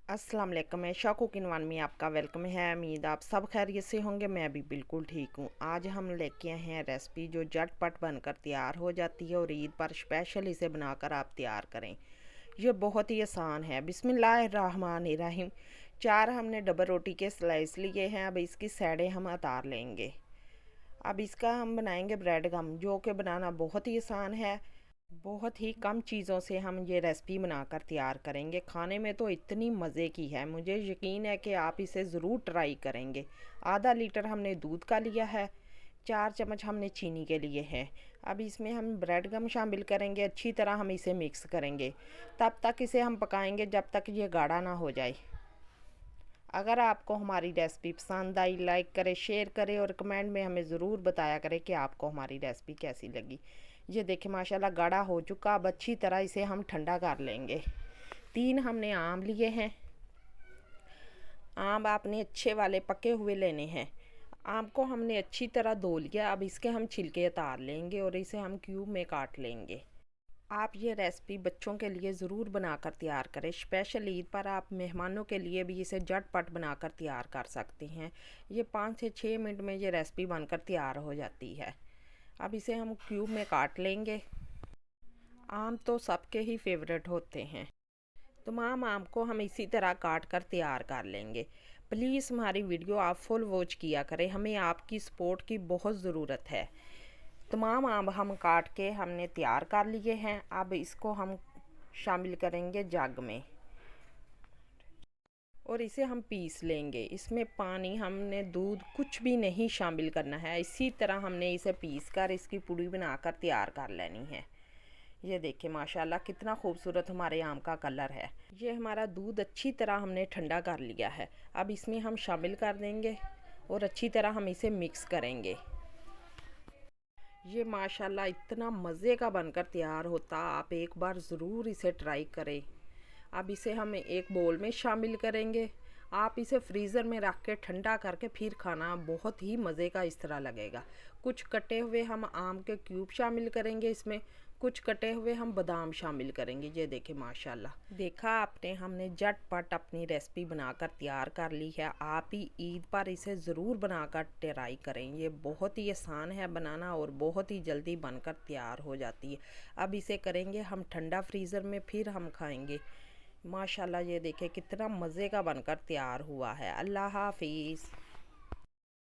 अस्सलाम वालेकुम। मैं शा कुकिंग वन में आपका वेलकम है। उम्मीद आप सब खैरियत से होंगे। मैं भी बिल्कुल ठीक हूँ। आज हम लेके आए हैं रेसिपी जो झटपट बनकर तैयार हो जाती है और ईद पर स्पेशल इसे बनाकर आप तैयार करें। ये बहुत ही आसान है। बिस्मिल्लाहिर्रहमानिर्रहीम। 4 हमने डबल रोटी के स्लाइस लिए हैं। अब इसकी साइडें हम उतार लेंगे। अब इसका हम बनाएंगे ब्रेड गम, जो कि बनाना बहुत ही आसान है। बहुत ही कम चीज़ों से हम ये रेसिपी बनाकर तैयार करेंगे। खाने में तो इतनी मज़े की है, मुझे यकीन है कि आप इसे ज़रूर ट्राई करेंगे। आधा लीटर हमने दूध का लिया है, 4 चम्मच हमने चीनी के लिए है। अब इसमें हम ब्रेड गम शामिल करेंगे। अच्छी तरह हम इसे मिक्स करेंगे। तब तक इसे हम पकाएंगे जब तक ये गाढ़ा ना हो जाए। अगर आपको हमारी रेसिपी पसंद आई, लाइक करें, शेयर करें और कमेंट में हमें ज़रूर बताया करें कि आपको हमारी रेसिपी कैसी लगी। ये देखिए माशाल्लाह गाढ़ा हो चुका। अब अच्छी तरह इसे हम ठंडा कर लेंगे। 3 हमने आम लिए हैं। आम आपने अच्छे वाले पके हुए लेने हैं। आम को हमने अच्छी तरह धो लिया। अब इसके हम छिलके उतार लेंगे और इसे हम क्यूब में काट लेंगे। आप ये रेसिपी बच्चों के लिए ज़रूर बनाकर तैयार करें। स्पेशल ईद पर आप मेहमानों के लिए भी इसे झटपट बनाकर तैयार कर सकते हैं। ये 5 से 6 मिनट में ये रेसिपी बनकर तैयार हो जाती है। अब इसे हम क्यूब में काट लेंगे। आम तो सबके ही फेवरेट होते हैं। तमाम आम को हम इसी तरह काट कर तैयार कर लेंगे। प्लीज़ हमारी वीडियो आप फुल वॉच किया करें, हमें आपकी सपोर्ट की बहुत ज़रूरत है। तमाम आम हम काट के हमने तैयार कर लिए हैं। अब इसको हम शामिल करेंगे जग में और इसे हम पीस लेंगे। इसमें पानी, हमने दूध कुछ भी नहीं शामिल करना है। इसी तरह हमने इसे पीस कर इसकी पुड़ी बनाकर तैयार कर लेनी है। ये देखिए माशाल्लाह कितना खूबसूरत हमारे आम का कलर है। ये हमारा दूध अच्छी तरह हमने ठंडा कर लिया है। अब इसमें हम शामिल कर देंगे और अच्छी तरह हम इसे मिक्स करेंगे। ये माशाल्लाह इतना मज़े का बनकर तैयार होता, आप एक बार ज़रूर इसे ट्राई करें। अब इसे हम एक बोल में शामिल करेंगे। आप इसे फ्रीज़र में रख के ठंडा करके फिर खाना, बहुत ही मज़े का इस तरह लगेगा। कुछ कटे हुए हम आम के क्यूब शामिल करेंगे इसमें, कुछ कटे हुए हम बादाम शामिल करेंगे। ये देखें माशाल्लाह, देखा आपने, हमने झटपट अपनी रेसिपी बनाकर तैयार कर ली है। आप ही ईद पर इसे ज़रूर बनाकर ट्राई करें। ये बहुत ही आसान है बनाना और बहुत ही जल्दी बनकर तैयार हो जाती है। अब इसे करेंगे हम ठंडा, फ्रीज़र में फिर हम खाएंगे। माशाल्लाह ये देखें कितना मज़े का बनकर तैयार हुआ है। अल्लाह हाफिज़।